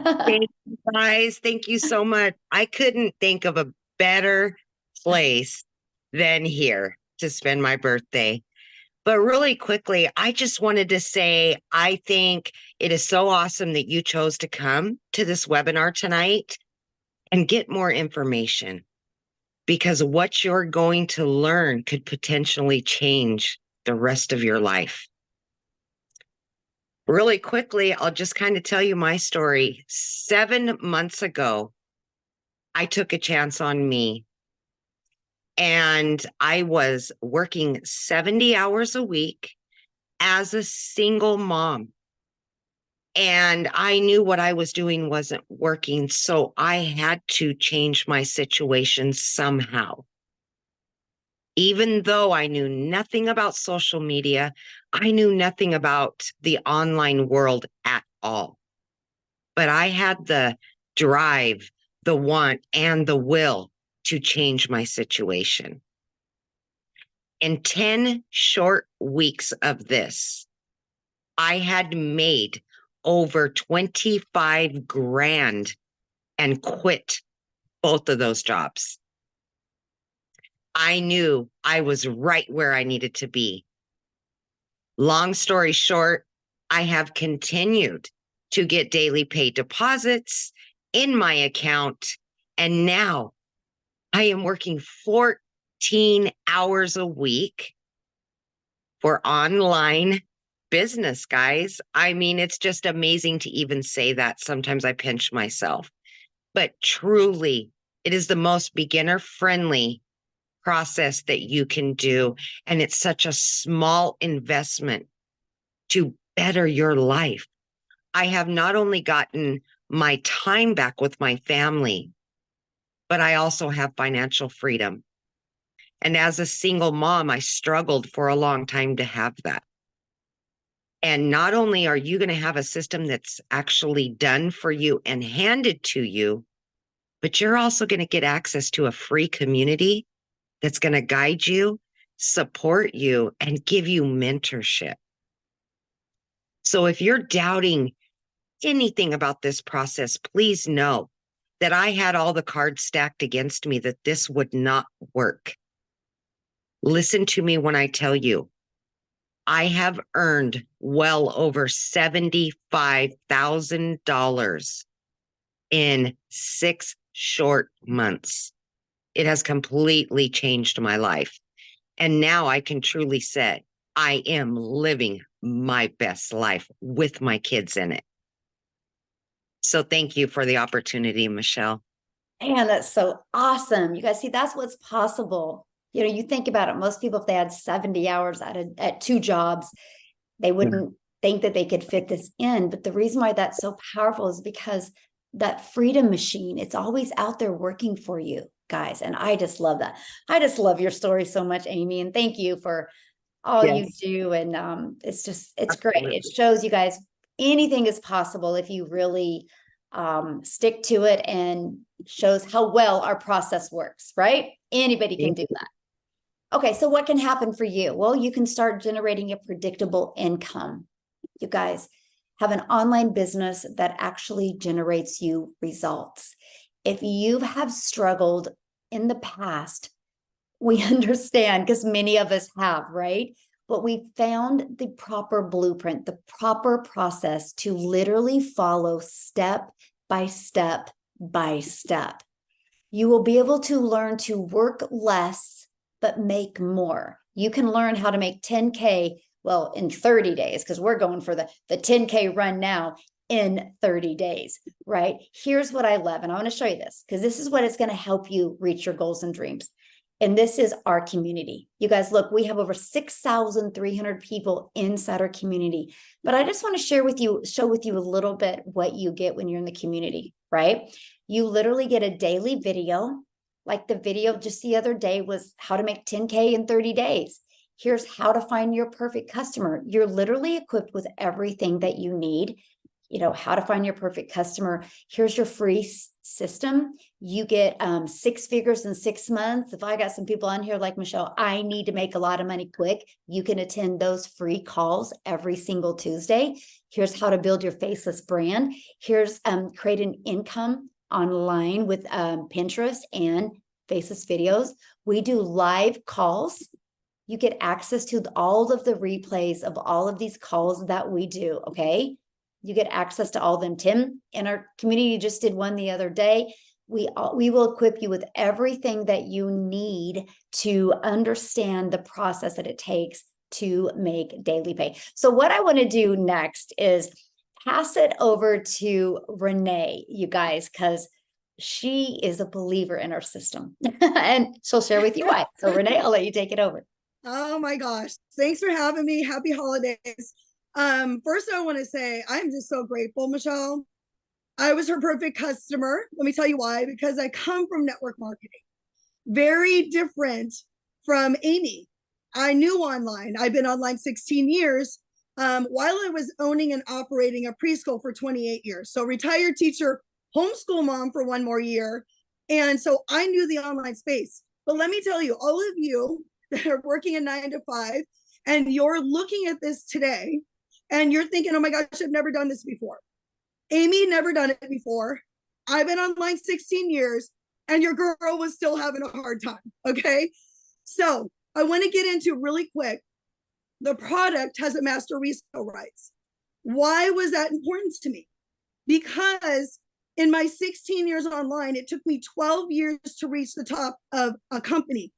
Thank you guys. Thank you so much. I couldn't think of a better place than here to spend my birthday. But really quickly, I just wanted to say I think it is so awesome that you chose to come to this webinar tonight and get more information because what you're going to learn could potentially change the rest of your life. Really quickly, I'll just kind of tell you my story. 7 months ago, I took a chance on me and I was working 70 hours a week as a single mom. And I knew what I was doing wasn't working. So I had to change my situation somehow. Even though I knew nothing about social media, I knew nothing about the online world at all. But I had the drive, the want, and the will to change my situation. In 10 short weeks of this, I had made over 25 grand and quit both of those jobs. I knew I was right where I needed to be. Long story short, I have continued to get daily pay deposits in my account. And now I am working 14 hours a week for online business, guys. I mean, it's just amazing to even say that. Sometimes I pinch myself, but truly, it is the most beginner friendly process that you can do. And it's such a small investment to better your life. I have not only gotten my time back with my family, but I also have financial freedom. And as a single mom, I struggled for a long time to have that. And not only are you going to have a system that's actually done for you and handed to you, but you're also going to get access to a free community that's going to guide you, support you, and give you mentorship. So if you're doubting anything about this process, please know that I had all the cards stacked against me that this would not work. Listen to me when I tell you, I have earned well over $75,000 in 6 short months. It has completely changed my life. And now I can truly say I am living my best life with my kids in it. So thank you for the opportunity, Michelle. Man, that's so awesome. You guys see, that's what's possible. You know, you think about it, most people, if they had 70 hours at two jobs, they wouldn't think that they could fit this in. But the reason why that's so powerful is because that freedom machine, it's always out there working for you guys. And I just love that. I just love your story so much, Amy. And thank you for all you Yes, do. And it's great. absolutely. It shows you guys anything is possible if you really stick to it, and shows how well our process works, right? Anybody can do that. Okay, so what can happen for you? Well, you can start generating a predictable income. You guys have an online business that actually generates you results. If you have struggled in the past, we understand because many of us have, right? But we found the proper blueprint, the proper process to literally follow step by step by step. You will be able to learn to work less, but make more. You can learn how to make 10K, well, in 30 days, because we're going for the 10K run now in 30 days, right? Here's what I love. And I want to show you this because this is what is going to help you reach your goals and dreams. And this is our community. You guys, look, we have over 6,300 people inside our community. But I just want to share with you, show with you a little bit what you get when you're in the community, right? You literally get a daily video. Like the video just the other day was how to make 10K in 30 days. Here's how to find your perfect customer. You're literally equipped with everything that you need. how to find your perfect customer. Here's your free system. You get 6 figures in 6 months. If I got some people on here like Michelle, I need to make a lot of money quick. You can attend those free calls every single Tuesday. Here's how to build your faceless brand. Here's create an income online with Pinterest and faceless videos. We do live calls. You get access to all of the replays of all of these calls that we do, okay? You get access to all of them. Tim in our community just did one the other day. We will equip you with everything that you need to understand the process that it takes to make daily pay. So what I want to do next is pass it over to Renee, you guys, because she is a believer in our system and she'll share with you why. So Renee, I'll let you take it over. Oh my gosh. Thanks for having me. Happy holidays. First I want to say I'm just so grateful, Michelle. I was her perfect customer. Let me tell you why, because I come from network marketing. Very different from Amy. I knew online. I've been online 16 years while I was owning and operating a preschool for 28 years. So retired teacher, homeschool mom for 1 more year. And so I knew the online space. But let me tell you, all of you that are working a 9 to 5 and you're looking at this today and you're thinking, oh my gosh, I've never done this before. Amy never done it before. I've been online 16 years and your girl was still having a hard time. Okay. So I want to get into really quick. The product has a master resale rights. Why was that important to me? Because in my 16 years online, it took me 12 years to reach the top of a company.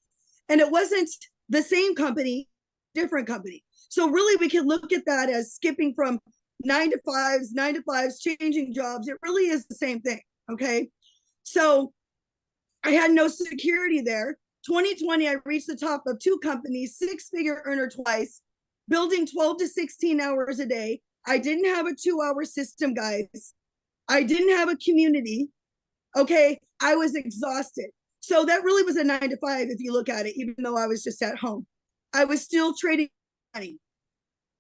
And it wasn't the same company, different company. So really we can look at that as skipping from 9 to 5s, changing jobs. It really is the same thing. Okay. So I had no security there. 2020, I reached the top of 2 companies, 6-figure earner twice, building 12 to 16 hours a day. I didn't have a 2-hour system, guys. I didn't have a community. Okay. I was exhausted. So that really was a 9 to 5 if you look at it, even though I was just at home. I was still trading money.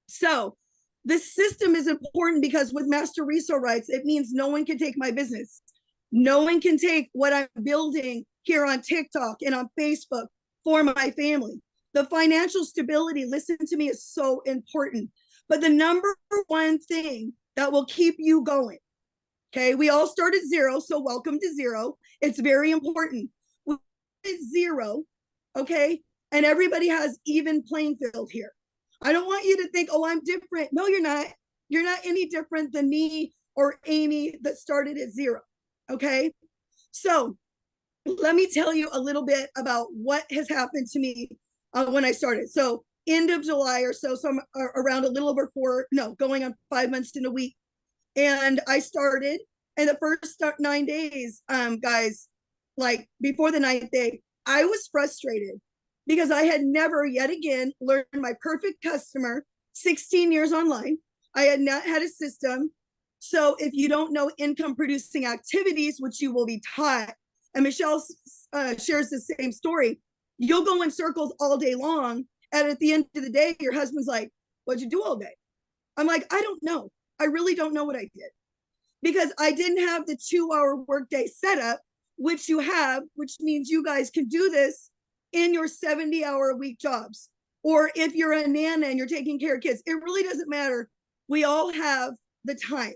So this system is important because with master resale rights, it means no one can take my business. No one can take what I'm building here on TikTok and on Facebook for my family. The financial stability, listen to me, is so important. But the number one thing that will keep you going, okay, we all start at 0, so welcome to 0. It's very important. We start at 0, okay, and everybody has even playing field here. I don't want you to think, oh, I'm different. No, you're not. You're not any different than me or Amy that started at 0, okay? So let me tell you a little bit about what has happened to me when I started. So end of July or so, I'm around a little over going on 5 months in a week. And I started, and the first 9 days, guys, like before the 9th day, I was frustrated because I had never yet again learned my perfect customer, 16 years online. I had not had a system. So if you don't know income producing activities, which you will be taught, and Michelle shares the same story, you'll go in circles all day long. And at the end of the day, your husband's like, what'd you do all day? I'm like, I don't know. I really don't know what I did because I didn't have the 2-hour workday setup, which you have, which means you guys can do this in your 70-hour-a-week jobs. Or if you're a nana and you're taking care of kids, it really doesn't matter. We all have the time.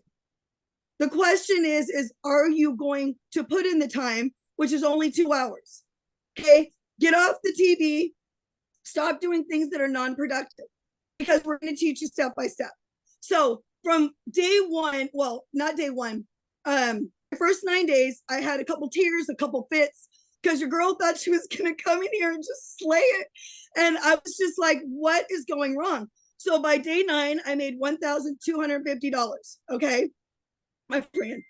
The question is are you going to put in the time, which is only 2 hours? Okay, get off the TV, stop doing things that are non-productive because we're going to teach you step by step. So from day one, well, not day one, the first 9 days, I had a couple tears, a couple fits, because your girl thought she was going to come in here and just slay it. And I was just like, what is going wrong? So by day 9, I made $1,250. Okay, my friend,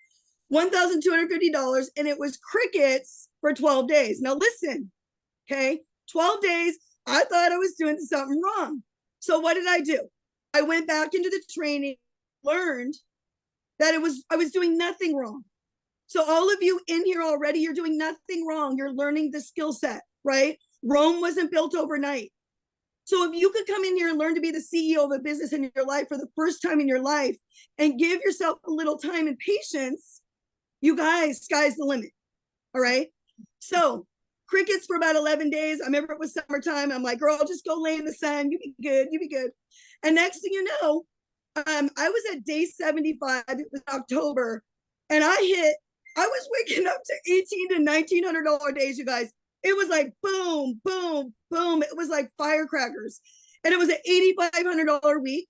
$1,250. And it was crickets for 12 days. Now listen, okay, 12 days, I thought I was doing something wrong. So what did I do? I went back into the training, learned that I was doing nothing wrong. So all of you in here already, you're doing nothing wrong. You're learning the skill set, right? Rome wasn't built overnight. So if you could come in here and learn to be the CEO of a business in your life for the first time in your life and give yourself a little time and patience, you guys, sky's the limit. All right. So crickets for about 11 days. I remember it was summertime. I'm like, girl, just go lay in the sun. You be good. You be good. And next thing you know, I was at day 75. It was October. And I was waking up to $1,800 to $1,900 days, you guys. It was like boom, boom, boom. It was like firecrackers. And it was an $8,500 week.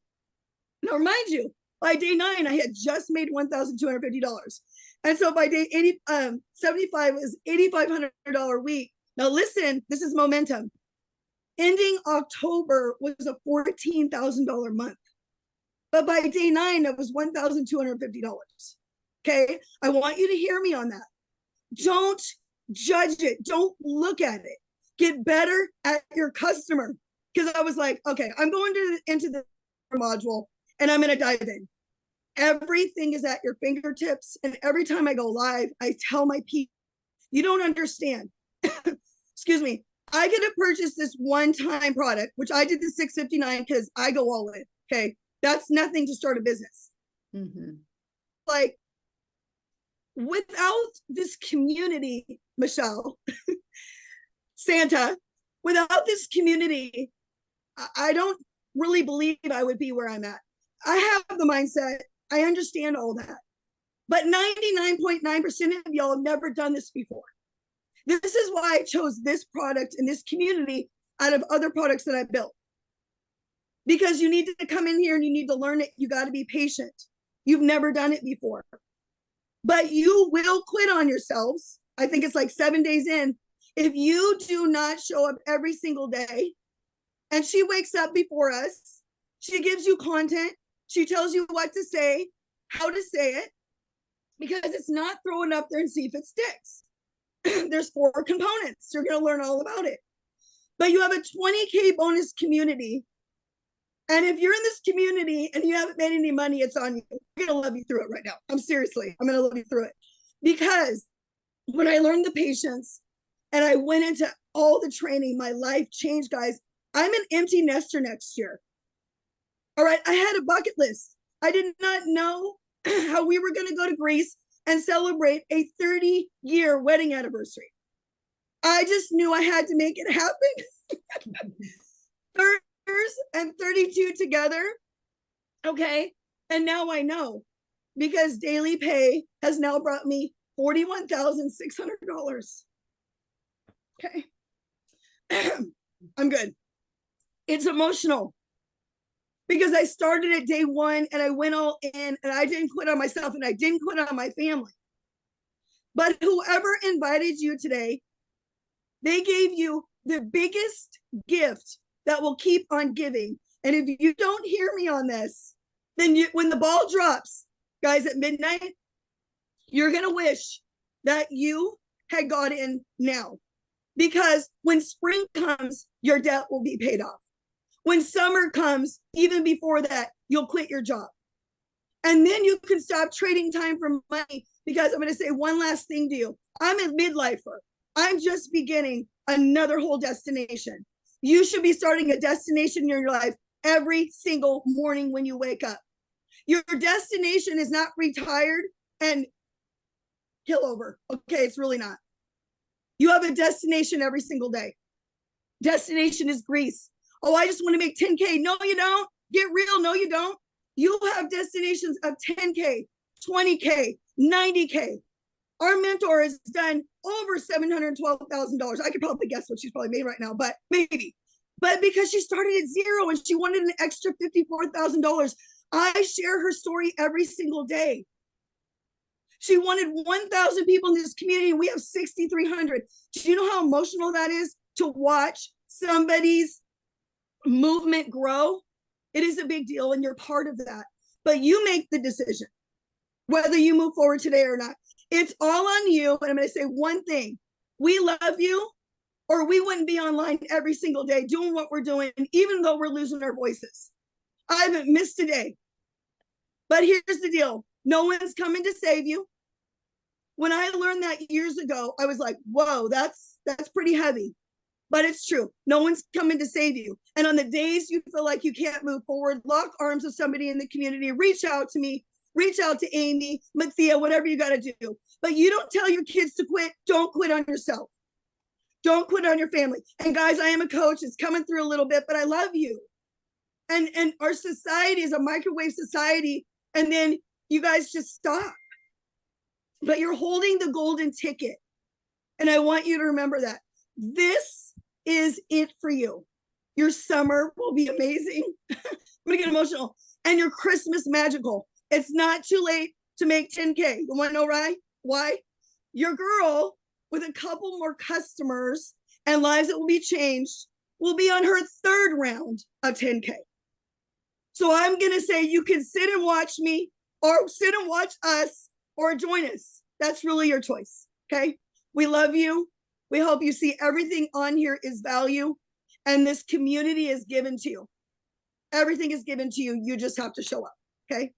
Now, mind you, by day 9, I had just made $1,250. And so by day 75 was $8,500 week. Now listen, this is momentum. Ending October was a $14,000 month. But by day 9, it was $1,250. Okay. I want you to hear me on that. Don't judge it. Don't look at it. Get better at your customer. Because I was like, okay, I'm going into the module and I'm going to dive in. Everything is at your fingertips. And every time I go live, I tell my people, you don't understand. Excuse me. I could have purchased this one-time product, which I did the $659 because I go all in. Okay. That's nothing to start a business. Mm-hmm. Like, without this community, Michelle, Santa, without this community, I don't really believe I would be where I'm at. I have the mindset. I understand all that. But 99.9% of y'all have never done this before. This is why I chose this product and this community out of other products that I built. Because you need to come in here and you need to learn it. You got to be patient. You've never done it before. But you will quit on yourselves. I think it's like 7 days in. If you do not show up every single day, and she wakes up before us, she gives you content, she tells you what to say, how to say it, because it's not throwing up there and see if it sticks. There's 4 components. You're going to learn all about it. But you have a 20K bonus community. And if you're in this community and you haven't made any money, it's on you. I'm going to love you through it right now. I'm going to love you through it. Because when I learned the patience and I went into all the training, my life changed, guys. I'm an empty nester next year. All right. I had a bucket list. I did not know how we were going to go to Greece and celebrate a 30-year wedding anniversary. I just knew I had to make it happen. 30 years and 32 together. Okay. And now I know, because Daily Pay has now brought me $41,600. Okay. I'm good. It's emotional because I started at day 1 and I went all in and I didn't quit on myself and I didn't quit on my family. But whoever invited you today, they gave you the biggest gift that will keep on giving. And if you don't hear me on this, then when the ball drops, guys, at midnight, you're going to wish that you had got in now. Because when spring comes, your debt will be paid off. When summer comes, even before that, you'll quit your job. And then you can stop trading time for money, because I'm going to say one last thing to you. I'm a midlifer. I'm just beginning another whole destination. You should be starting a destination in your life every single morning when you wake up. Your destination is not retired and kill over. Okay, it's really not. You have a destination every single day. Destination is Greece. Oh, I just want to make 10K. No, you don't. Get real. No, you don't. You have destinations of 10K, 20K, 90K. Our mentor has done over $712,000. I could probably guess what she's probably made right now, but maybe. But because she started at 0 and she wanted an extra $54,000, I share her story every single day. She wanted 1,000 people in this community. We have 6,300. Do you know how emotional that is to watch somebody's movement grow? It is a big deal, and you're part of that. But you make the decision whether you move forward today or not. It's all on you. And I'm going to say one thing. We love you, or we wouldn't be online every single day doing what we're doing, even though we're losing our voices. I haven't missed a day. But here's the deal. No one's coming to save you. When I learned that years ago, I was like, whoa, that's pretty heavy. but it's true. No one's coming to save you. And on the days you feel like you can't move forward, lock arms with somebody in the community, reach out to me, reach out to Amy, Mathia, whatever you got to do. But you don't tell your kids to quit. Don't quit on yourself. Don't quit on your family. And guys, I am a coach. It's coming through a little bit, but I love you. And our society is a microwave society. And then you guys just stop. But you're holding the golden ticket. And I want you to remember that. This is it for you. Your summer will be amazing. I'm going to get emotional. And your Christmas magical. It's not too late to make 10K. You want to know why? Your girl, with a couple more customers and lives that will be changed, will be on her third round of 10K. So I'm going to say you can sit and watch me, or sit and watch us, or join us. That's really your choice. Okay. We love you. We hope you see everything on here is value, and this community is given to you. Everything is given to you. You just have to show up. Okay.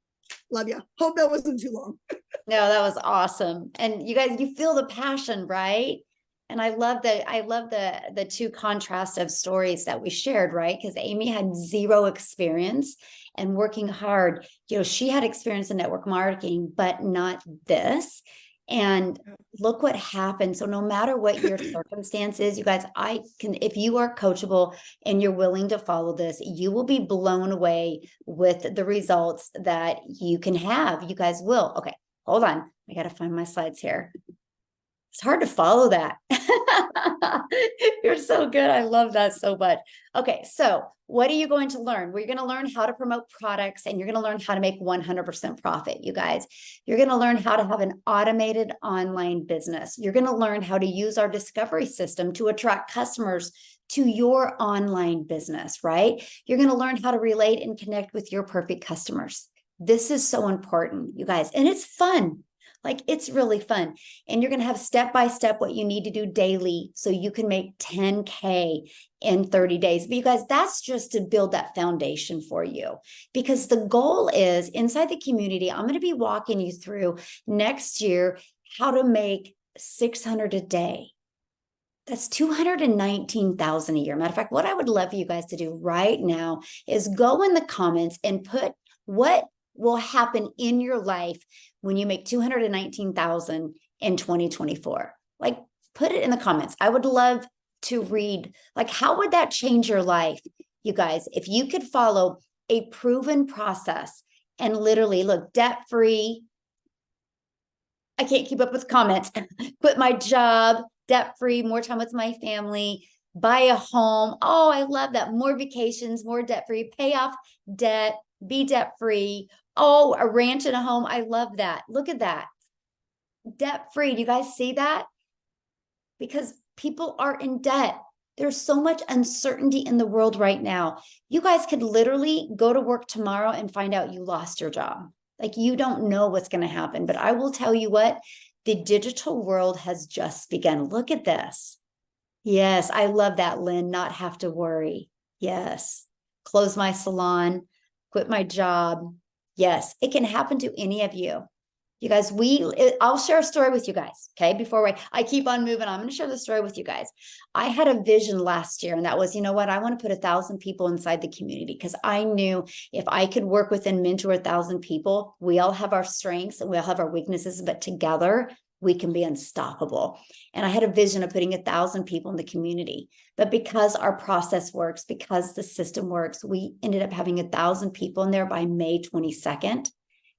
Love you. Hope that wasn't too long. No, that was awesome. And you guys, you feel the passion, right? And I love the two contrast of stories that we shared, right? Because Amy had zero experience and working hard. She had experience in network marketing, but not this. And look what happened. So no matter what your circumstance is, you guys, if you are coachable and you're willing to follow this, you will be blown away with the results that you can have. You guys will. Okay, hold on. I got to find my slides here. It's hard to follow that. You're so good. I love that so much. Okay, so what are you going to learn? We're going to learn how to promote products, and you're going to learn how to make 100% profit, you guys. You're going to learn how to have an automated online business. You're going to learn how to use our discovery system to attract customers to your online business, right? You're going to learn how to relate and connect with your perfect customers. This is so important, you guys, and it's fun. Like, it's really fun. And you're going to have step-by-step what you need to do daily so you can make 10K in 30 days. But you guys, that's just to build that foundation for you, because the goal is inside the community, I'm going to be walking you through next year how to make 600 a day. That's 219,000 a year. Matter of fact, what I would love for you guys to do right now is go in the comments and put what will happen in your life when you make 219,000 in 2024. Like, put it in the comments. I would love to read, like, how would that change your life, you guys, if you could follow a proven process and literally look debt-free. I can't keep up with comments. Quit my job, debt-free, more time with my family, buy a home. Oh, I love that. More vacations, more debt-free, pay off debt, be debt-free. Oh, a ranch and a home. I love that. Look at that. Debt-free. Do you guys see that? Because people are in debt. There's so much uncertainty in the world right now. You guys could literally go to work tomorrow and find out you lost your job. Like, you don't know what's going to happen. But I will tell you what, the digital world has just begun. Look at this. Yes, I love that, Lynn. Not have to worry. Yes. Close my salon, quit my job. Yes, it can happen to any of you. You guys, I'll share a story with you guys, okay? Before I keep on moving, I'm going to share the story with you guys. I had a vision last year, and that was, you know what? I want to put 1,000 people inside the community, because I knew if I could work with and mentor 1,000 people, we all have our strengths and we all have our weaknesses, but together we can be unstoppable. And I had a vision of putting 1,000 people in the community. But because our process works, because the system works, we ended up having 1,000 people in there by May 22nd.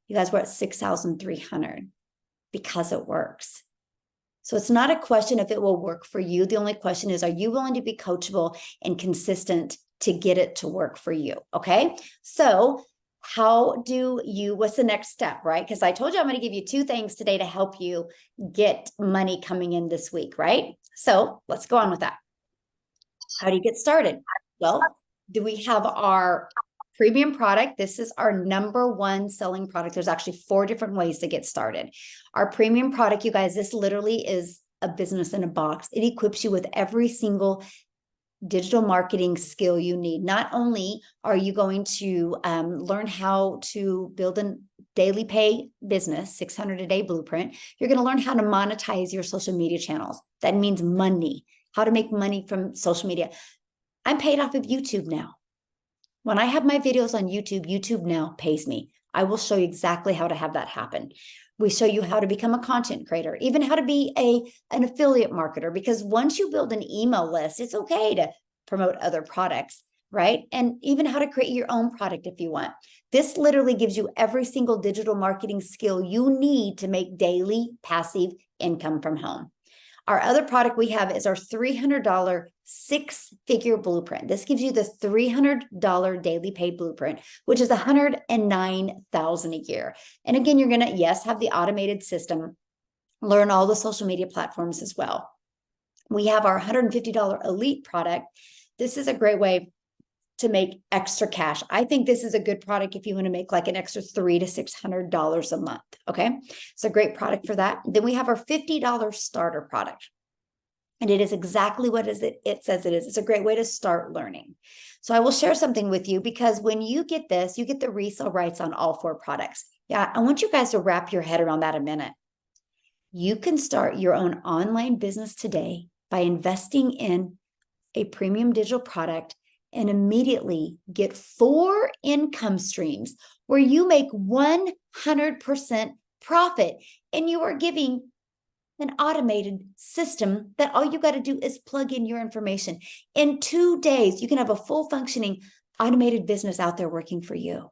You guys, were at 6,300 because it works. So it's not a question if it will work for you. The only question is, are you willing to be coachable and consistent to get it to work for you? Okay. So what's the next step, right? Because I told you I'm going to give you 2 things today to help you get money coming in this week, right? So let's go on with that. How do you get started? Well, do we have our premium product? This is our #1 selling product. There's actually 4 different ways to get started. Our premium product, you guys, this literally is a business in a box. It equips you with every single digital marketing skill you need. Not only are you going to learn how to build a daily pay business, 600 a day blueprint, you're going to learn how to monetize your social media channels. That means money. how to make money from social media. I'm paid off of YouTube now. When I have my videos on YouTube, YouTube now pays me. I will show you exactly how to have that happen. We show you how to become a content creator, even how to be an affiliate marketer, because once you build an email list, it's okay to promote other products, right? And even how to create your own product if you want. This literally gives you every single digital marketing skill you need to make daily passive income from home. Our other product we have is our $300 six-figure blueprint. This gives you the $300 daily paid blueprint, which is $109,000 a year. And again, you're going to, yes, have the automated system, learn all the social media platforms as well. We have our $150 elite product. This is a great way to make extra cash. I think this is a good product if you want to make like an extra $300 to $600 a month. Okay. It's a great product for that. Then we have our $50 starter product. And it is exactly what it says it is. It's a great way to start learning. So I will share something with you, because when you get this, you get the resale rights on all 4 products. Yeah. I want you guys to wrap your head around that a minute. You can start your own online business today by investing in a premium digital product and immediately get 4 income streams where you make 100% profit, and you are giving an automated system that all you got to do is plug in your information. In 2 days, you can have a full functioning automated business out there working for you.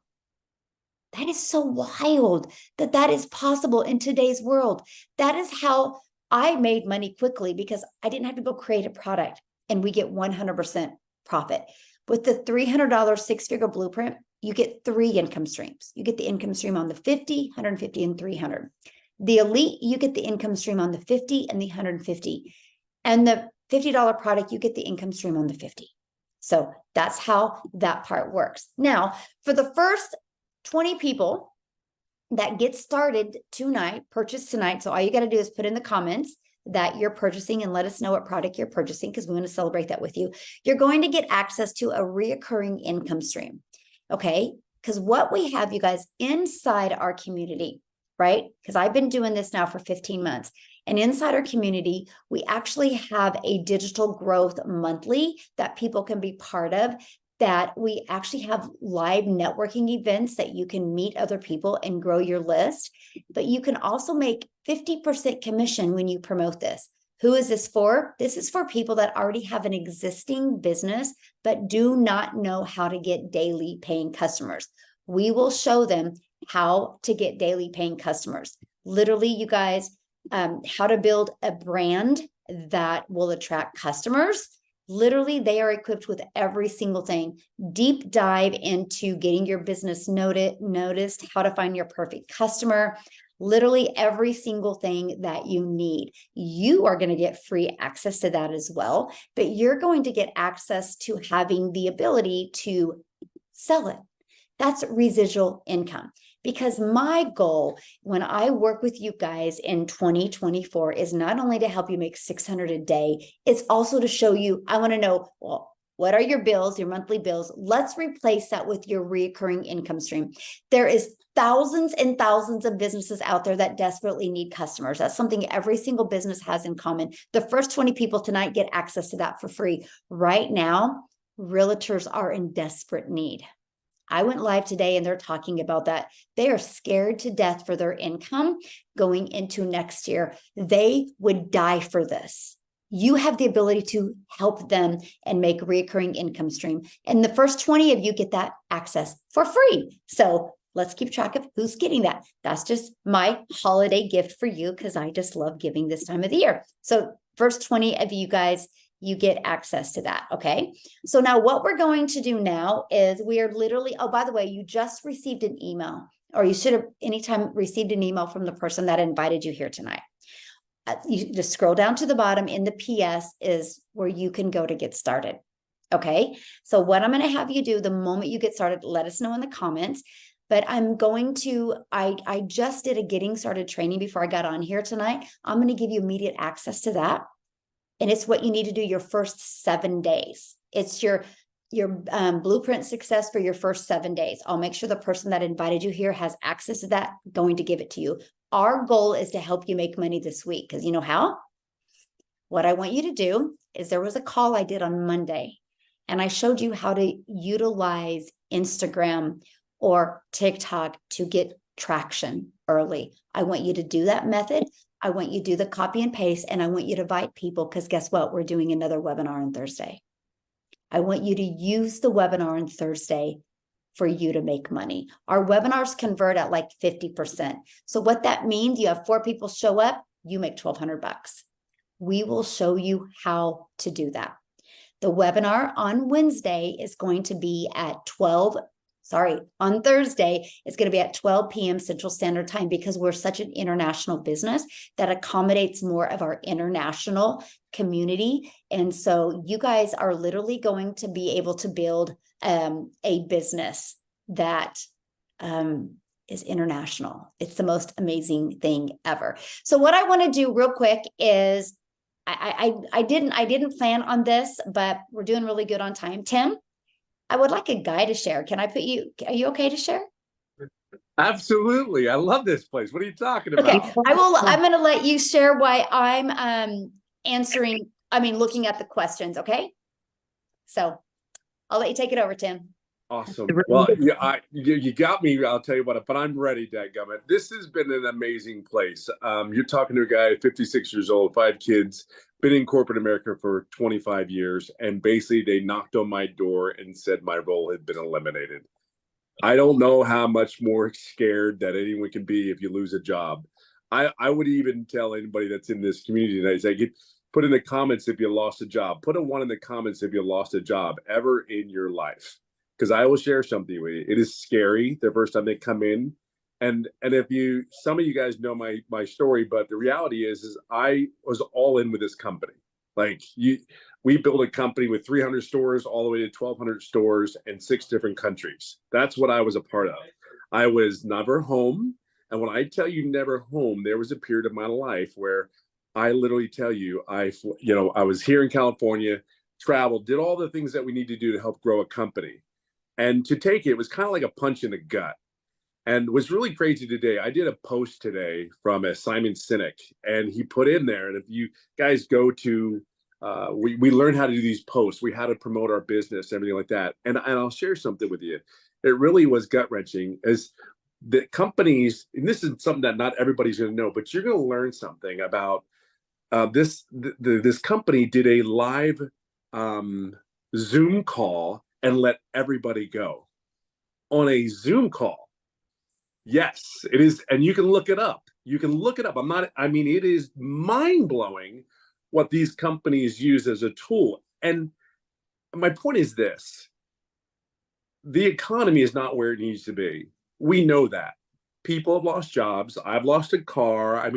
That is so wild that that is possible in today's world. That is how I made money quickly, because I didn't have to go create a product, and we get 100% profit. With the $300 six-figure blueprint, you get 3 income streams. You get the income stream on the 50, 150, and 300. The elite, you get the income stream on the 50 and the 150. And the $50 product, you get the income stream on the 50. So that's how that part works. Now, for the first 20 people that get started tonight, purchase tonight. So all you got to do is put in the comments that you're purchasing and let us know what product you're purchasing, because we want to celebrate that with you. You're going to get access to a reoccurring income stream. Okay. Because what we have, you guys, inside our community, right? Because I've been doing this now for 15 months. And inside our community, we actually have a digital growth monthly that people can be part of, that we actually have live networking events that you can meet other people and grow your list. But you can also make 50% commission when you promote this. Who is this for? This is for people that already have an existing business, but do not know how to get daily paying customers. We will show them how to get daily paying customers. Literally, you guys, how to build a brand that will attract customers. Literally, they are equipped with every single thing. Deep dive into getting your business noticed, how to find your perfect customer, literally every single thing that you need. You are going to get free access to that as well, but you're going to get access to having the ability to sell it. That's residual income. Because my goal when I work with you guys in 2024 is not only to help you make $600 a day, it's also to show you, I want to know, well, what are your bills, your monthly bills? Let's replace that with your recurring income stream. There is thousands and thousands of businesses out there that desperately need customers. That's something every single business has in common. The first 20 people tonight get access to that for free. Right now, realtors are in desperate need. I went live today and they're talking about that. They are scared to death for their income going into next year. They would die for this. You have the ability to help them and make recurring income stream. And the first 20 of you get that access for free. So let's keep track of who's getting that. That's just my holiday gift for you, because I just love giving this time of the year. So first 20 of you guys, you get access to that. Okay. So now what we're going to do now is we are literally, oh, by the way, you just received an email, or you should have anytime received an email from the person that invited you here tonight. You just scroll down to the bottom. In the PS is where you can go to get started. Okay. So what I'm going to have you do the moment you get started, let us know in the comments. But I'm going to, I just did a getting started training before I got on here tonight. I'm going to give you immediate access to that. And it's what you need to do your first 7 days. It's your blueprint success for your first 7 days. I'll make sure the person that invited you here has access to that, going to give it to you. Our goal is to help you make money this week, because you know how? What I want you to do is there was a call I did on Monday, and I showed you how to utilize Instagram or TikTok to get traction early. I want you to do that method. I want you to do the copy and paste, and I want you to invite people, because guess what? We're doing another webinar on Thursday. I want you to use the webinar on Thursday for you to make money. Our webinars convert at like 50%. So what that means, you have 4 people show up, you make $1,200. We will show you how to do that. The webinar on Wednesday is going to be at on Thursday, it's going to be at 12 p.m. Central Standard Time, because we're such an international business that accommodates more of our international community. And so you guys are literally going to be able to build a business that is international. It's the most amazing thing ever. So what I want to do real quick is I didn't plan on this, but we're doing really good on time. Tim, I would like a guy to share. Can I put you, are you okay to share? Absolutely. I love this place. What are you talking about? Okay, I'm going to let you share why I'm looking at the questions. Okay. So I'll let you take it over, Tim. Awesome. Well, you got me. I'll tell you what, but I'm ready, dadgummit. This has been an amazing place. You're talking to a guy, 56 years old, 5 kids, been in corporate America for 25 years. And basically they knocked on my door and said my role had been eliminated. I don't know how much more scared that anyone can be if you lose a job. I would even tell anybody that's in this community tonight, say, put in the comments if you lost a job. Put a 1 in the comments if you lost a job ever in your life. Because I will share something with you. It is scary the first time they come in. And if some of you guys know my story, but the reality is I was all in with this company. We built a company with 300 stores all the way to 1,200 stores in 6 different countries. That's what I was a part of. I was never home. And when I tell you never home, there was a period of my life where I literally tell you, I was here in California, traveled, did all the things that we need to do to help grow a company. And to take it was kind of like a punch in the gut. And what's really crazy today, I did a post today from Simon Sinek, and he put in there, and if you guys go to, we learned how to do these posts, we had to promote our business, everything like that. And I'll share something with you. It really was gut wrenching, as the companies, and this is something that not everybody's going to know, but you're going to learn something about this company did a live Zoom call and let everybody go on a Zoom call. Yes, it is. And you can look it up. You can look it up. It is mind blowing what these companies use as a tool. And my point is this: the economy is not where it needs to be. We know that. People have lost jobs. I've lost a car.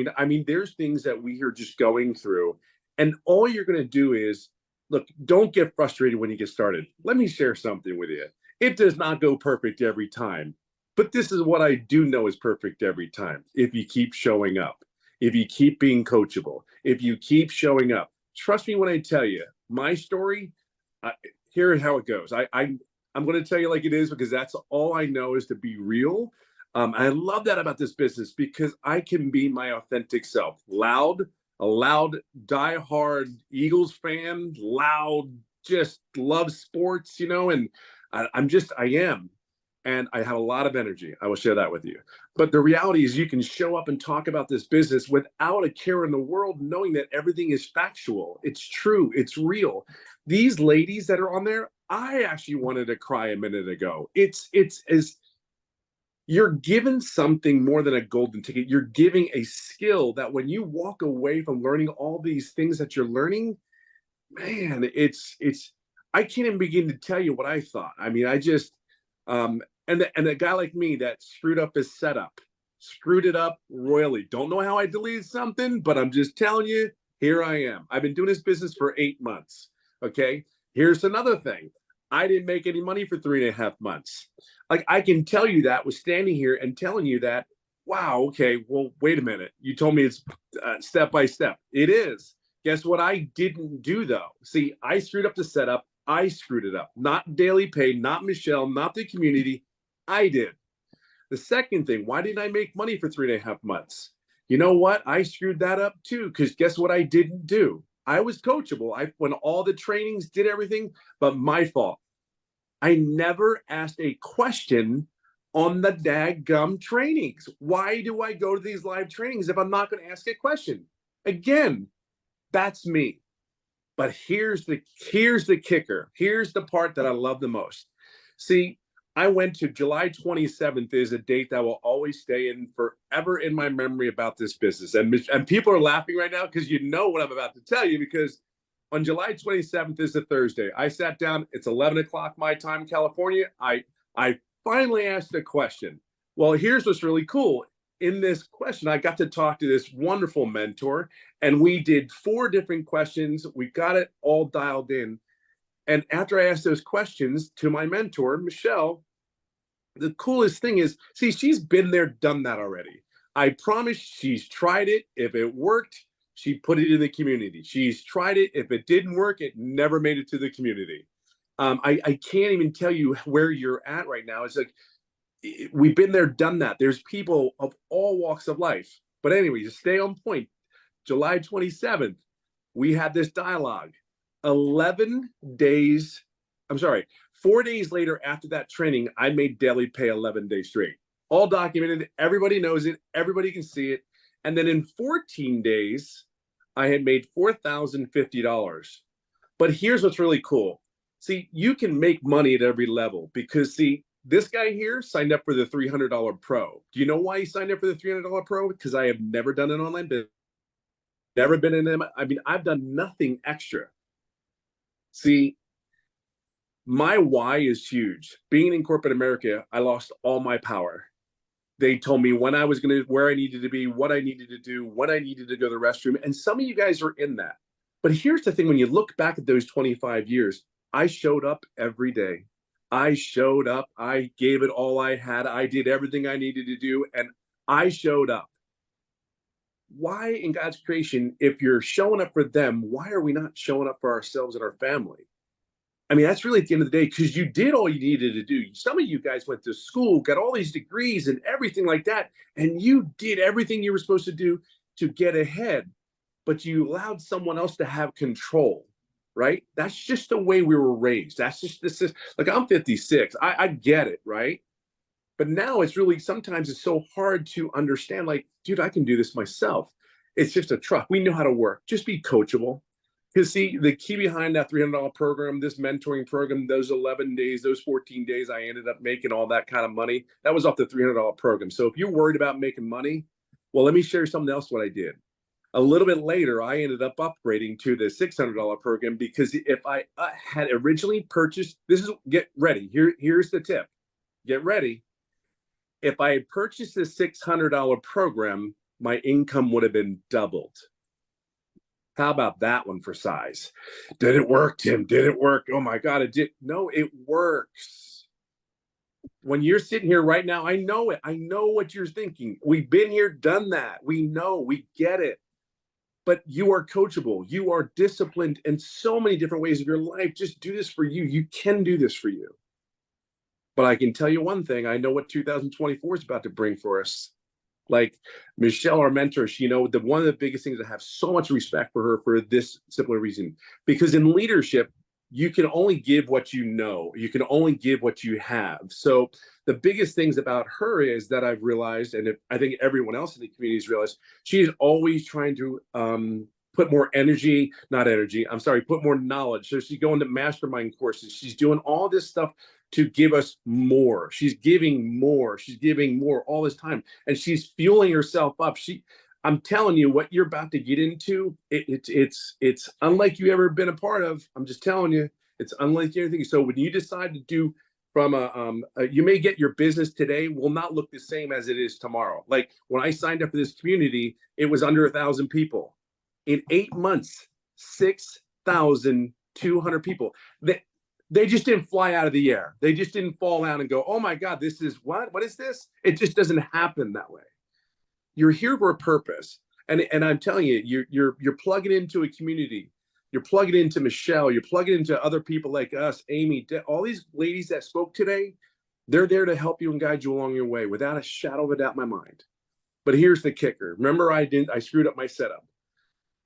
There's things that we are just going through. And all you're going to do is, look, don't get frustrated when you get started. Let me share something with you. It does not go perfect every time, but this is what I do know is perfect every time. If you keep showing up, if you keep being coachable, if you keep showing up, trust me when I tell you my story, here is how it goes. I'm going to tell you like it is, because that's all I know is to be real. I love that about this business, because I can be my authentic self, a loud, diehard Eagles fan, just love sports, and I am. And I have a lot of energy. I will share that with you. But the reality is you can show up and talk about this business without a care in the world, knowing that everything is factual. It's true. It's real. These ladies that are on there, I actually wanted to cry a minute ago. It's you're given something more than a golden ticket. You're giving a skill that when you walk away from learning all these things that you're learning, man, I can't even begin to tell you what I thought. And a guy like me that screwed up his setup, screwed it up royally. Don't know how I deleted something, but I'm just telling you, here I am. I've been doing this business for 8 months. Okay. Here's another thing. I didn't make any money for 3.5 months. I can tell you that with standing here and telling you that, wow, okay, well, wait a minute. You told me it's step by step. It is. Guess what I didn't do though? See, I screwed up the setup. I screwed it up. Not Daily Pay, not Michelle, not the community. I did. The second thing, why didn't I make money for 3.5 months? You know what? I screwed that up too, because guess what I didn't do? I was coachable. I went all the trainings, did everything, but my fault. I never asked a question on the daggum trainings. Why do I go to these live trainings if I'm not going to ask a question? Again, that's me. But here's the kicker. Here's the part that I love the most. See, I went to July 27th is a date that will always stay in forever in my memory about this business. And people are laughing right now because you know what I'm about to tell you, because on July 27th is a Thursday. I sat down, it's 11 o'clock my time, California. I finally asked a question. Well, here's what's really cool. In this question, I got to talk to this wonderful mentor, and we did 4 different questions. We got it all dialed in. And after I asked those questions to my mentor, Michelle, the coolest thing is, see, she's been there, done that already. I promise she's tried it. If it worked, she put it in the community. She's tried it. If it didn't work, it never made it to the community. I can't even tell you where you're at right now. It's like, we've been there, done that. There's people of all walks of life. But anyway, to stay on point, July 27th, we had this dialogue. 11 days, I'm sorry, 4 days later after that training, I made daily pay 11 days straight. All documented. Everybody knows it. Everybody can see it. And then in 14 days, I had made $4,050. But here's what's really cool. See, you can make money at every level because, see, this guy here signed up for the $300 Pro. Do you know why he signed up for the $300 Pro? Because I have never done an online business, never been in them. I mean, I've done nothing extra. See, my why is huge. Being in corporate America, I lost all my power. They told me when I was going to, where I needed to be, what I needed to do, when I needed to go to the restroom. And some of you guys are in that. But here's the thing. When you look back at those 25 years, I showed up every day. I showed up. I gave it all I had. I did everything I needed to do. And I showed up. Why in God's creation, if you're showing up for them, why are we not showing up for ourselves and our family? I mean, that's really at the end of the day, because you did all you needed to do. Some of you guys went to school, got all these degrees and everything like that, and you did everything you were supposed to do to get ahead, but you allowed someone else to have control, right? That's just the way we were raised. That's just, this is, like, I'm 56. I get it, right? But now it's really, sometimes it's so hard to understand, like, dude, I can do this myself. It's just a truck. We know how to work. Just be coachable. Because, see, the key behind that $300 program, this mentoring program, those 11 days, those 14 days, I ended up making all that kind of money. That was off the $300 program. So if you're worried about making money, well, let me share something else what I did. A little bit later, I ended up upgrading to the $600 program, because if I had originally purchased, get ready. Here's the tip. Get ready. If I had purchased the $600 program, my income would have been doubled. How about that one for size? Did it work, Tim? Did it work? Oh my God, it did. No, it works. When you're sitting here right now, I know it. I know what you're thinking. We've been here, done that. We know, we get it. But you are coachable. You are disciplined in so many different ways of your life. Just do this for you. You can do this for you. But I can tell you one thing. I know what 2024 is about to bring for us. Like Michelle, our mentor, she, one of the biggest things, I have so much respect for her for this simple reason. Because in leadership, you can only give what you know. You can only give what you have. So the biggest things about her is that I've realized, and I think everyone else in the community has realized, she's always trying to put more put more knowledge. So she's going to mastermind courses. She's doing all this stuff to give us more. She's giving more. She's giving more all this time. And she's fueling herself up. I'm telling you, what you're about to get into, it's unlike you ever been a part of. I'm just telling you, it's unlike anything. So when you decide to do you may get your business today will not look the same as it is tomorrow. Like when I signed up for this community, it was under 1,000 people. In 8 months, 6,200 people. They just didn't fly out of the air. They just didn't fall out and go, oh my God, this is what? What is this? It just doesn't happen that way. You're here for a purpose. And I'm telling you, you're plugging into a community. You're plugging into Michelle. You're plugging into other people like us, Amy, all these ladies that spoke today. They're there to help you and guide you along your way without a shadow of a doubt in my mind. But here's the kicker. Remember, I screwed up my setup.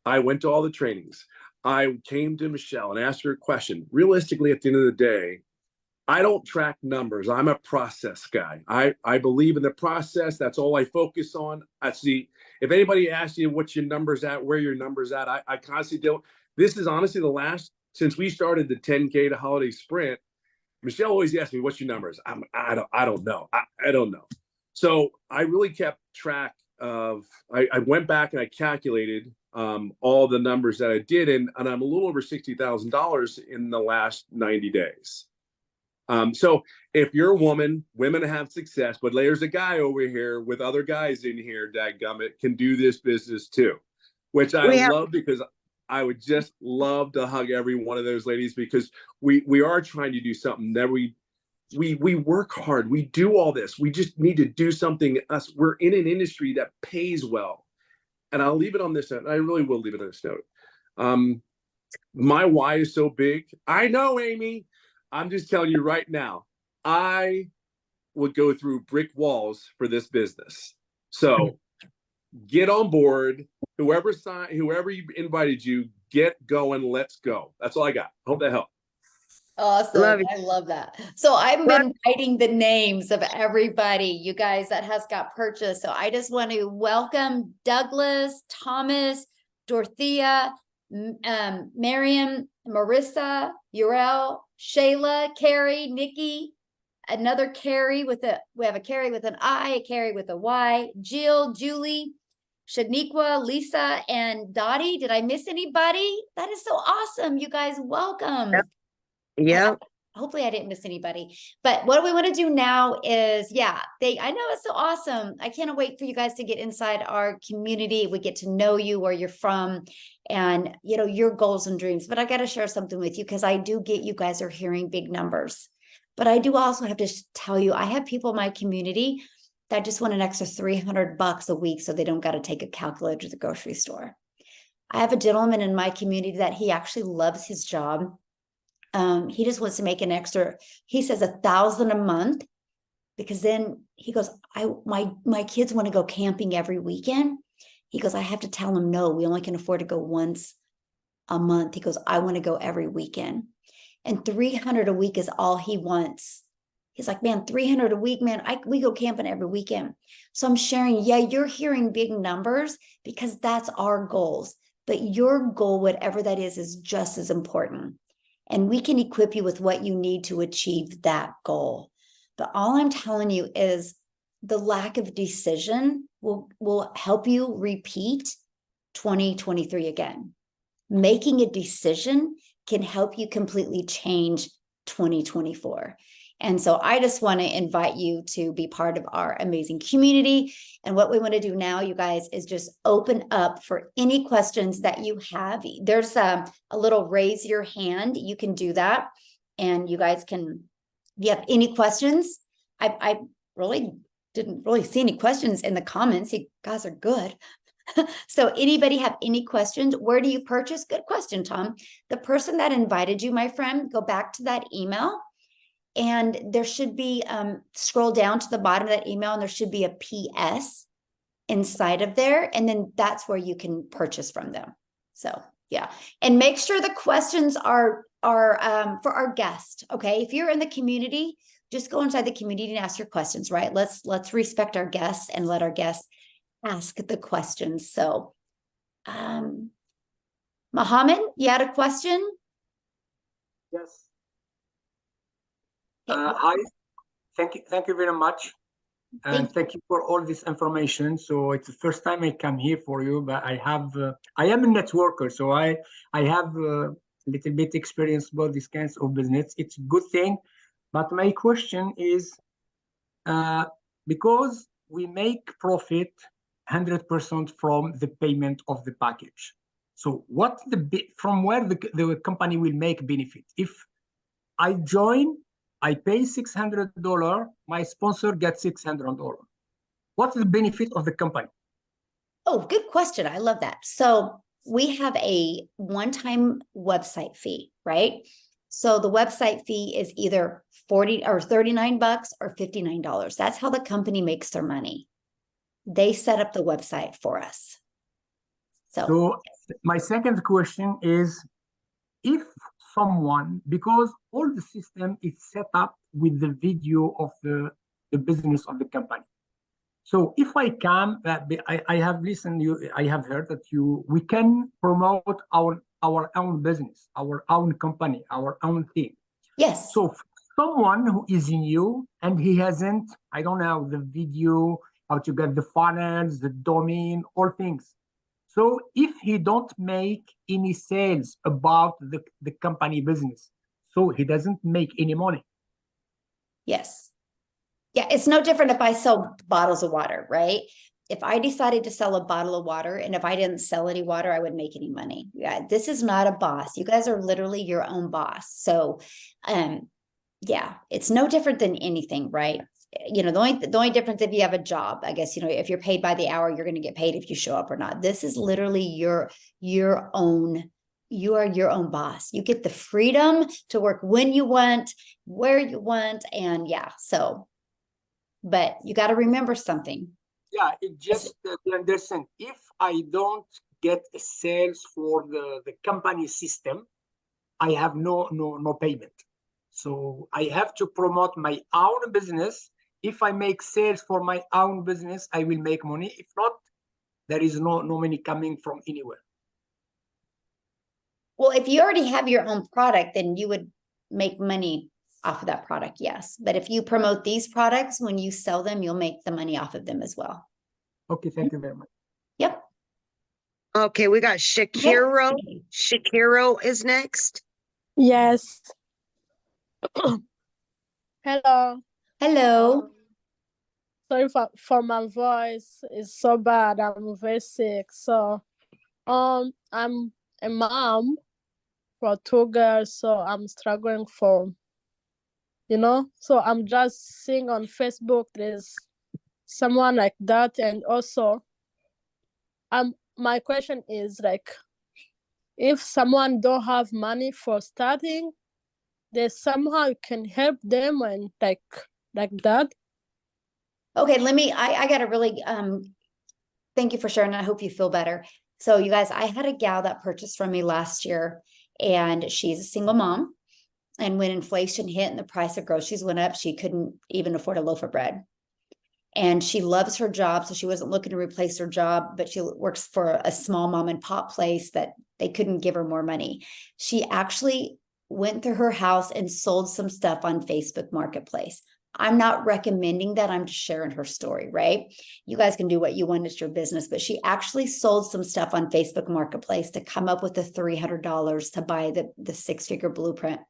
I went to all the trainings. I came to Michelle and asked her a question. Realistically, at the end of the day, I don't track numbers. I'm a process guy. I believe in the process. That's all I focus on. I see if anybody asks you what your numbers at, where your numbers at, I constantly don't. This is honestly the last, since we started the 10K to holiday sprint, Michelle always asks me, what's your numbers? I don't know. I don't know. So I really kept track of, I went back and I calculated all the numbers that I did, and I'm a little over $60,000 in the last 90 days. So if you're a woman, women have success, but there's a guy over here with other guys in here, dadgummit, can do this business too, which I love, because I would just love to hug every one of those ladies, because we are trying to do something that we work hard. We do all this. We just need to do something. We're in an industry that pays well. And I'll leave it on this note. I really will leave it on this note. My why is so big. I know, Amy. I'm just telling you right now, I would go through brick walls for this business. So get on board. Whoever invited you, get going. Let's go. That's all I got. Hope that helped. Awesome. Love it. I love that. So I'm Love- writing the names of everybody, you guys, that has got purchased. So I just want to welcome Douglas, Thomas, Dorothea, Miriam, Marissa, Urel, Shayla, Carrie, Nikki, another Carrie we have a Carrie with an I, a Carrie with a Y, Jill, Julie, Shaniqua, Lisa, and Dottie. Did I miss anybody? That is so awesome. You guys, welcome. Yeah. Hopefully I didn't miss anybody. But what we want to do now is, I know it's so awesome. I can't wait for you guys to get inside our community. We get to know you, where you're from, and your goals and dreams. But I got to share something with you, because I do get you guys are hearing big numbers. But I do also have to tell you, I have people in my community that just want an extra $300 a week so they don't got to take a calculator to the grocery store. I have a gentleman in my community that he actually loves his job. He just wants to make an extra, he says $1,000 a month, because then he goes, my kids want to go camping every weekend. He goes, I have to tell them, no, we only can afford to go once a month. He goes, I want to go every weekend. And $300 a week is all he wants. He's like, man, $300 a week, man, we go camping every weekend. So I'm sharing, you're hearing big numbers, because that's our goals. But your goal, whatever that is just as important. And we can equip you with what you need to achieve that goal. But all I'm telling you is the lack of decision will help you repeat 2023 again. Making a decision can help you completely change 2024. And so I just want to invite you to be part of our amazing community. And what we want to do now, you guys, is just open up for any questions that you have. There's a little raise your hand. You can do that. And you guys can, if you have any questions, I really didn't see any questions in the comments. You guys are good. So anybody have any questions? Where do you purchase? Good question, Tom. The person that invited you, my friend, go back to that email. And there should be, scroll down to the bottom of that email, and there should be a PS inside of there. And then that's where you can purchase from them. So, yeah. And make sure the questions are for our guest. Okay. If you're in the community, just go inside the community and ask your questions, right? Let's respect our guests and let our guests ask the questions. So, Mohammed, you had a question? Yes. Hi, thank you very much, and thank you for all this information. So it's the first time I come here for you, but I am a networker, so I have a little bit experience about these kinds of business. It's a good thing, but my question is, because we make profit 100% from the payment of the package. So what from where the company will make benefit? If I join, I pay $600, my sponsor gets $600. What's the benefit of the company? Oh, good question. I love that. So we have a one-time website fee, right? So the website fee is either $40 or $39 or $59. That's how the company makes their money. They set up the website for us. So my second question is, if someone, because all the system is set up with the video of the business of the company. So if I can, I have listened, I have heard that we can promote our own business, our own company, our own thing. Yes. So someone who is new and he hasn't, I don't know, the video, how to get the funnels, the domain, all things. So if he don't make any sales about the company business, so he doesn't make any money. Yes. Yeah, it's no different if I sell bottles of water, right? If I decided to sell a bottle of water and if I didn't sell any water, I wouldn't make any money. Yeah, this is not a boss. You guys are literally your own boss. So, yeah, it's no different than anything, right? You know, the only difference if you have a job, I guess, you know, if you're paid by the hour, you're going to get paid if you show up or not. This is literally your own. You are your own boss. You get the freedom to work when you want, where you want, and yeah. So, but you got to remember something. Yeah, it just to understand, if I don't get a sales for the company system, I have no payment. So I have to promote my own business. If I make sales for my own business, I will make money. If not, there is no money coming from anywhere. Well, if you already have your own product, then you would make money off of that product, yes. But if you promote these products, when you sell them, you'll make the money off of them as well. Okay, thank you very much. Yep. Okay, we got Shakiro. Shakiro is next. Yes. Hello. Hello. Sorry for my voice. It's so bad. I'm very sick. So, I'm a mom for 2 girls. So I'm struggling for, So I'm just seeing on Facebook there's someone like that, and also, my question is like, if someone don't have money for starting, there's somehow you can help them and like that. Okay, I got to really, thank you for sharing. I hope you feel better. So you guys, I had a gal that purchased from me last year, and she's a single mom. And when inflation hit and the price of groceries went up, she couldn't even afford a loaf of bread. And she loves her job, so she wasn't looking to replace her job, but she works for a small mom and pop place that they couldn't give her more money. She actually went through her house and sold some stuff on Facebook Marketplace. I'm not recommending that. I'm just sharing her story, right? You guys can do what you want. It's your business. But she actually sold some stuff on Facebook Marketplace to come up with the $300 to buy the 6-figure blueprint.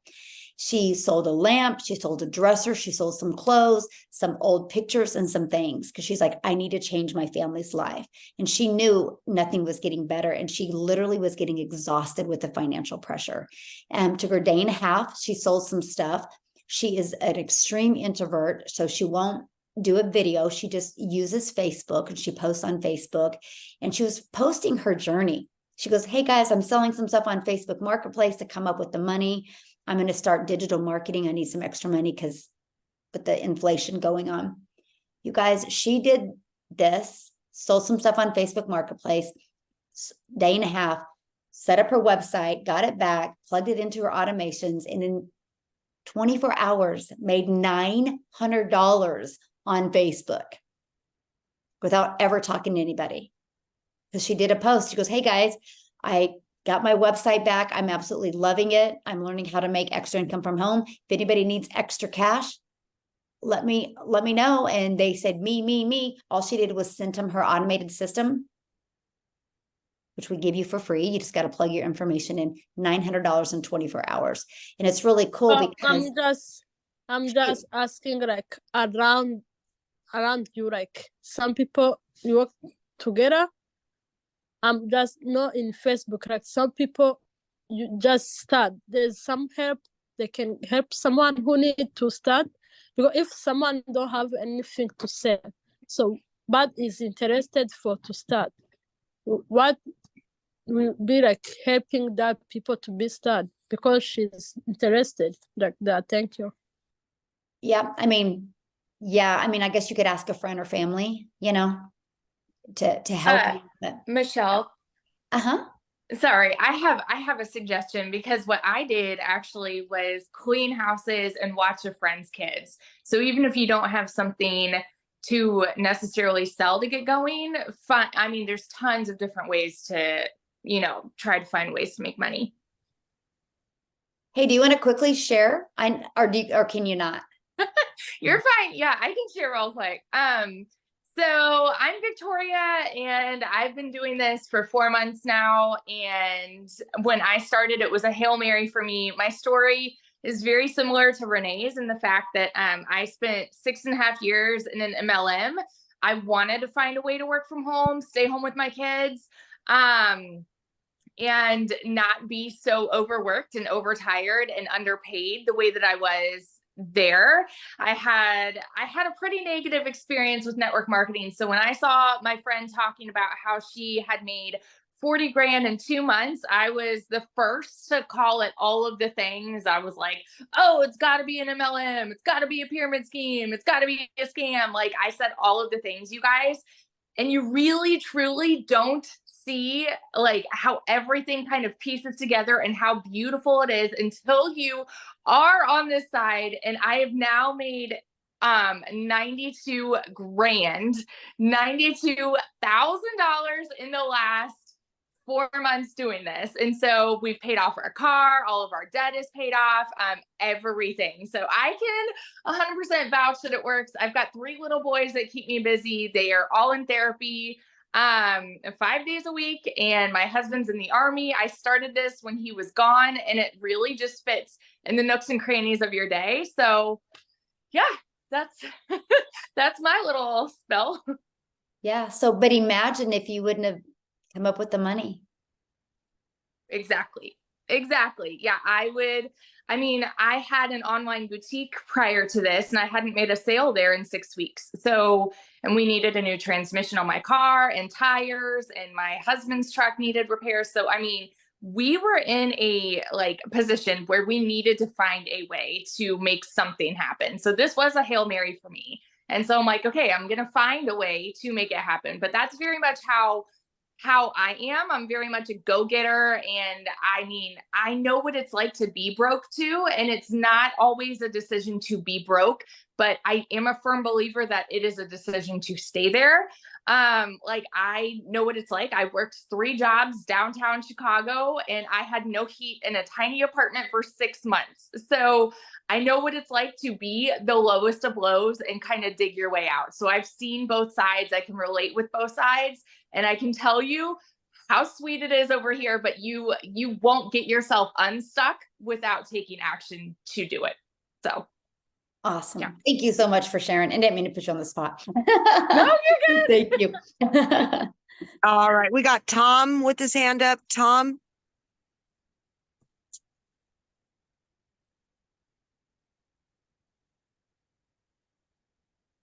She sold a lamp, she sold a dresser, she sold some clothes, some old pictures, and some things, because she's like, I need to change my family's life. And she knew nothing was getting better, and she literally was getting exhausted with the financial pressure. Took her 1.5 days. She sold some stuff. She is an extreme introvert, so she won't do a video. She just uses Facebook, and she posts on Facebook, and she was posting her journey. She goes, hey guys, I'm selling some stuff on Facebook Marketplace to come up with the money. I'm going to start digital marketing. I need some extra money because with the inflation going on. You guys, she did this, sold some stuff on Facebook Marketplace, 1.5 days, set up her website, got it back, plugged it into her automations, and in 24 hours made $900 on Facebook without ever talking to anybody. Because she did a post. She goes, hey guys, I got my website back. I'm absolutely loving it. I'm learning how to make extra income from home. If anybody needs extra cash, let me know. And they said, me. All she did was send them her automated system, which we give you for free. You just got to plug your information in. $900 in 24 hours. And it's really cool because I'm just asking, like, around you, like some people you work together. I'm just not in Facebook. Like some people, you just start. There's some help. They can help someone who need to start. Because if someone don't have anything to say, so but is interested to start, what will be like helping that people to be started because she's interested like that. Thank you. Yeah, I mean, I guess you could ask a friend or family, to help you. Michelle, Uh-huh. Sorry, I have a suggestion, because what I did actually was clean houses and watch a friend's kids. So even if you don't have something to necessarily sell to get going, I mean, there's tons of different ways to, try to find ways to make money. Hey, do you want to quickly share? Or can you not? You're fine. Yeah, I can share real quick. So I'm Victoria, and I've been doing this for 4 months now. And when I started, it was a Hail Mary for me. My story is very similar to Renee's in the fact that I spent 6.5 years in an MLM. I wanted to find a way to work from home, stay home with my kids, and not be so overworked and overtired and underpaid the way that I was there. I had a pretty negative experience with network marketing. So when I saw my friend talking about how she had made 40 grand in 2 months, I was the first to call it all of the things. I was like, oh, it's got to be an MLM. It's got to be a pyramid scheme. It's got to be a scam. Like, I said all of the things, you guys, and you really, truly don't see like how everything kind of pieces together and how beautiful it is until you are on this side. And I have now made 92 grand, $92,000 in the last 4 months doing this. And so we've paid off our car, all of our debt is paid off, everything. So I can 100% vouch that it works. I've got 3 little boys that keep me busy. They are all in therapy 5 days a week, and my husband's in the Army. I started this when he was gone, and it really just fits in the nooks and crannies of your day. So yeah, that's that's my little spell. Yeah. So, but imagine if you wouldn't have come up with the money. Exactly. Yeah, I mean, I had an online boutique prior to this, and I hadn't made a sale there in 6 weeks. So, and we needed a new transmission on my car and tires, and my husband's truck needed repairs. So, I mean, we were in a position where we needed to find a way to make something happen. So this was a Hail Mary for me. And so I'm like, okay, I'm going to find a way to make it happen. But that's very much how I am. I'm very much a go-getter. And I mean, I know what it's like to be broke too. And it's not always a decision to be broke, but I am a firm believer that it is a decision to stay there. I know what it's like. I worked 3 jobs downtown Chicago, and I had no heat in a tiny apartment for 6 months. So I know what it's like to be the lowest of lows and kind of dig your way out. So I've seen both sides. I can relate with both sides. And I can tell you how sweet it is over here, but you won't get yourself unstuck without taking action to do it. So awesome. Yeah. Thank you so much for sharing. And didn't mean to put you on the spot. No, you're good. Thank you. All right. We got Tom with his hand up. Tom.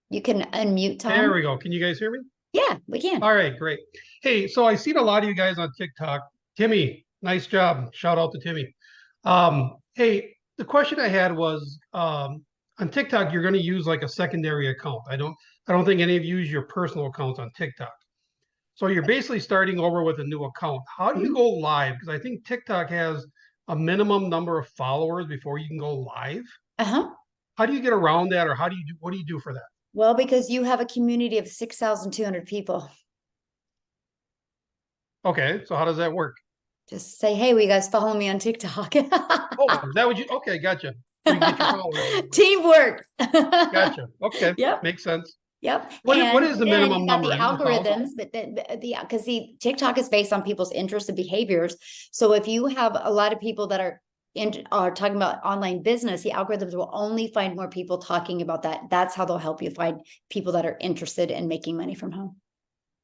You can unmute Tom. There we go. Can you guys hear me? Yeah, we can. All right, great. Hey, so I seen a lot of you guys on TikTok. Timmy, nice job. Shout out to Timmy. Hey, the question I had was, on TikTok, you're going to use like a secondary account. I don't think any of you use your personal accounts on TikTok. So you're basically starting over with a new account. How do you go live? Because I think TikTok has a minimum number of followers before you can go live. Uh-huh. How do you get around that, or what do you do for that? Well, because you have a community of 6,200 people. Okay, so how does that work? Just say, hey, will you guys follow me on TikTok? Oh, is that what you? Okay, gotcha. So you get your followers. Teamwork. Gotcha. Okay. Yep. Makes sense. Yep. What is the minimum you've got number? the Is it 1,000? algorithms, but because TikTok is based on people's interests and behaviors. So if you have a lot of people that are talking about online business, the algorithms will only find more people talking about that. That's how they'll help you find people that are interested in making money from home.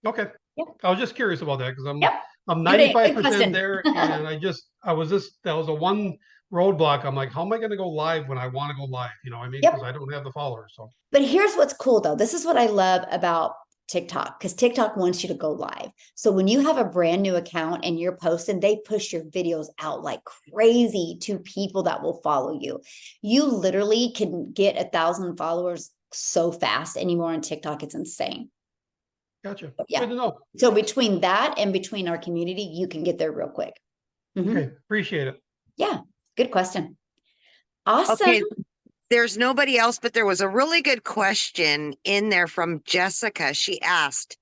Okay. Yep. I was just curious about that because Yep. I'm Good 95% question. there, and that was a one roadblock. I'm like, how am I going to go live when I want to go live? You know what I mean? Yep. Because I don't have the followers. So, But here's what's cool though. This is what I love about TikTok, because TikTok wants you to go live. So when you have a brand new account and you're posting, they push your videos out like crazy to people that will follow you. You literally can get 1,000 followers so fast anymore on TikTok. It's insane. Gotcha. Yeah. Good to know. So between that and between our community, you can get there real quick. Mhm. Okay, appreciate it. Yeah, good question. Awesome. Okay, there's nobody else, but there was a really good question in there from Jessica. She asked,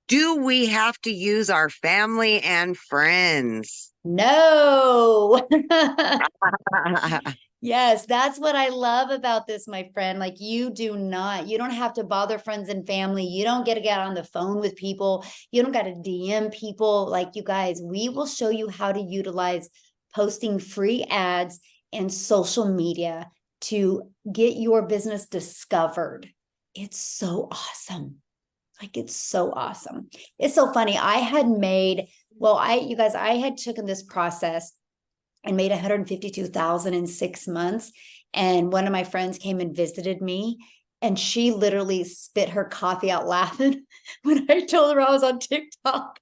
do we have to use our family and friends? No. Yes, that's what I love about this, my friend. Like you don't have to bother friends and family. You don't get to get on the phone with people. You don't got to DM people. Like you guys, we will show you how to utilize posting free ads and social media to get your business discovered. It's so awesome. Like it's so awesome. It's so funny. I had taken this process and made 152,000 in 6 months. And one of my friends came and visited me, and she literally spit her coffee out laughing when I told her I was on TikTok.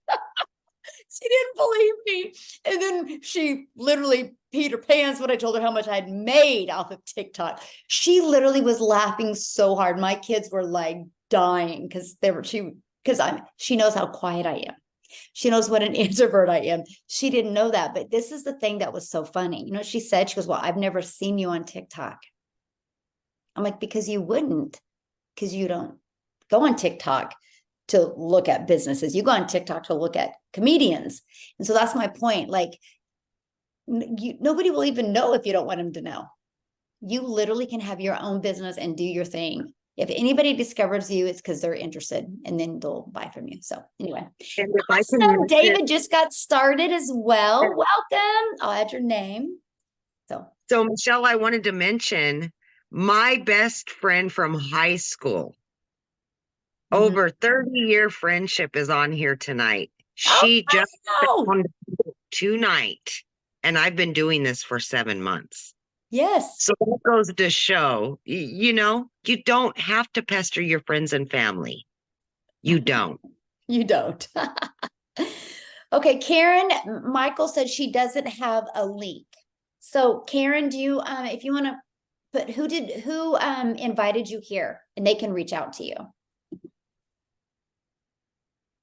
She didn't believe me. And then she literally peed her pants when I told her how much I had made off of TikTok. She literally was laughing so hard. My kids were like dying because she knows how quiet I am. She knows what an introvert I am. She didn't know that, but this is the thing that was so funny. You know, she said, she goes, well, I've never seen you on TikTok. I'm like, because you wouldn't, because you don't go on TikTok to look at businesses. You go on TikTok to look at comedians. And so that's my point. Like nobody will even know if you don't want them to know. You literally can have your own business and do your thing. If anybody discovers you, it's because they're interested, and then they'll buy from you. So anyway, And if I can awesome. mention- David just got started as well. Welcome. I'll add your name. So Michelle, I wanted to mention my best friend from high school. Mhm. Over 30-year friendship is on here tonight. Oh, She just wow. found tonight, and I've been doing this for 7 months. Yes. So that goes to show, you know, you don't have to pester your friends and family. You don't. You don't. Okay, Karen, Michael said she doesn't have a link. So Karen, do you, if you want to put, who invited you here, and they can reach out to you.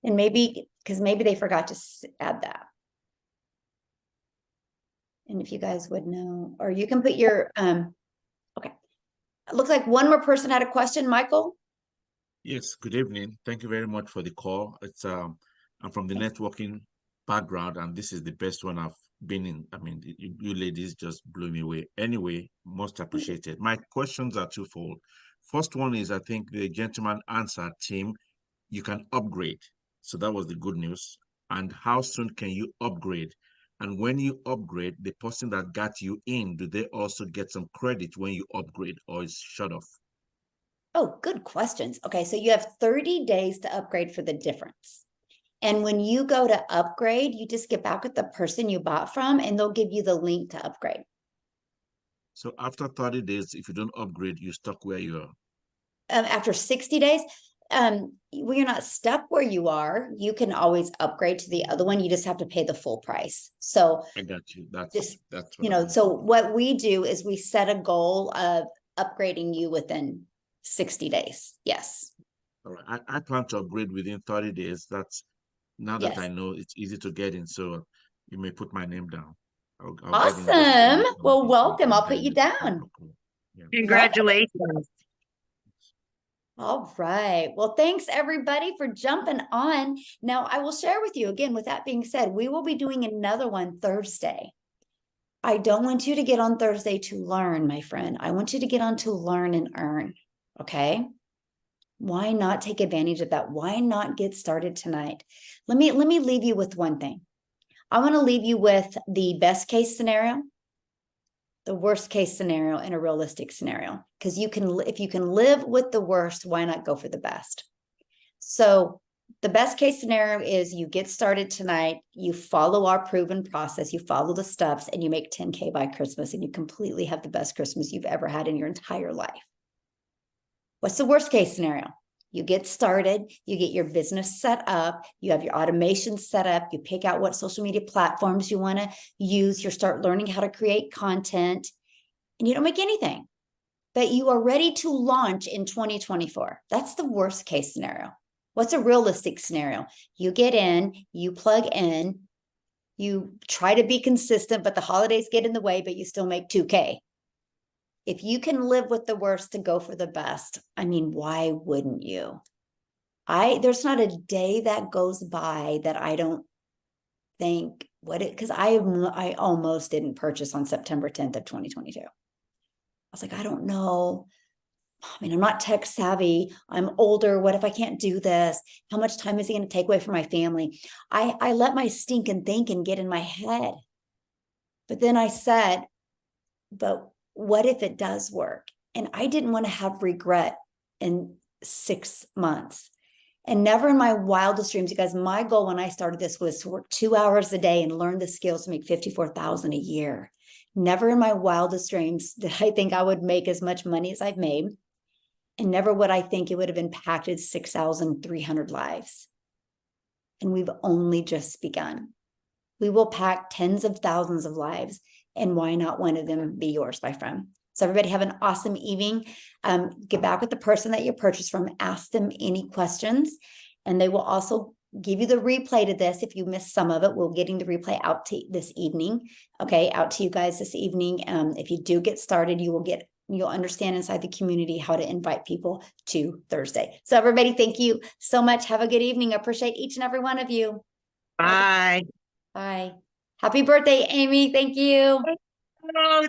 And maybe, because maybe they forgot to add that. And if you guys would know, or you can put your, okay. It looks like one more person had a question, Michael. Yes, good evening. Thank you very much for the call. It's I'm from the networking background, and this is the best one I've been in. I mean, you ladies just blew me away. Anyway, most appreciated. My questions are twofold. First one is, I think the gentleman answered, Tim, you can upgrade. So that was the good news. And how soon can you upgrade? And when you upgrade, the person that got you in, do they also get some credit when you upgrade, or is shut off? Oh, good questions. Okay, so you have 30 days to upgrade for the difference. And when you go to upgrade, you just get back with the person you bought from, and they'll give you the link to upgrade. So after 30 days, if you don't upgrade, you're stuck where you are. After 60 days, when you're not stuck where you are, you can always upgrade to the other one. You just have to pay the full price. So I got you. That's what you know. So what we do is we set a goal of upgrading you within 60 days. Yes. All right. I plan to upgrade within 30 days. That's now that Yes. I know it's easy to get in. So you may put my name down. I'll get in Awesome. just Well, welcome. I'll put you down. Yeah. Congratulations. All right. Well, thanks everybody for jumping on. Now, I will share with you again, with that being said, we will be doing another one Thursday. I don't want you to get on Thursday to learn, my friend. I want you to get on to learn and earn. Okay. Why not take advantage of that? Why not get started tonight? Let me leave you with one thing. I want to leave you with the best case scenario, the worst case scenario, and a realistic scenario. Because if you can live with the worst, why not go for the best? So the best case scenario is you get started tonight, you follow our proven process, you follow the steps, and you make 10K by Christmas, and you completely have the best Christmas you've ever had in your entire life. What's the worst case scenario? You get started, you get your business set up, you have your automation set up, you pick out what social media platforms you want to use, you start learning how to create content, and you don't make anything, but you are ready to launch in 2024. That's the worst case scenario. What's a realistic scenario? You get in, you plug in, you try to be consistent, but the holidays get in the way, but you still make 2K. If you can live with the worst to go for the best, I mean, why wouldn't you? There's not a day that goes by that I don't think because I almost didn't purchase on September 10th of 2022. I was like, I don't know. I mean, I'm not tech savvy. I'm older. What if I can't do this? How much time is it going to take away from my family? I let my stinking thinking get in my head. But then I said, but what if it does work? And I didn't want to have regret in 6 months. And never in my wildest dreams, because my goal when I started this was to work 2 hours a day and learn the skills to make $54,000 a year. Never in my wildest dreams did I think I would make as much money as I've made. And never would I think it would have impacted 6,300 lives. And we've only just begun. We will pack tens of thousands of lives. And why not one of them be yours, my friend? So everybody have an awesome evening. Get back with the person that you purchased from. Ask them any questions. And they will also give you the replay to this. If you missed some of it, we're getting the replay out to this evening. Okay, out to you guys this evening. If you do get started, you'll understand inside the community how to invite people to Thursday. So everybody, thank you so much. Have a good evening. I appreciate each and every one of you. Bye. Bye. Happy birthday, Amy. Thank you. Oh,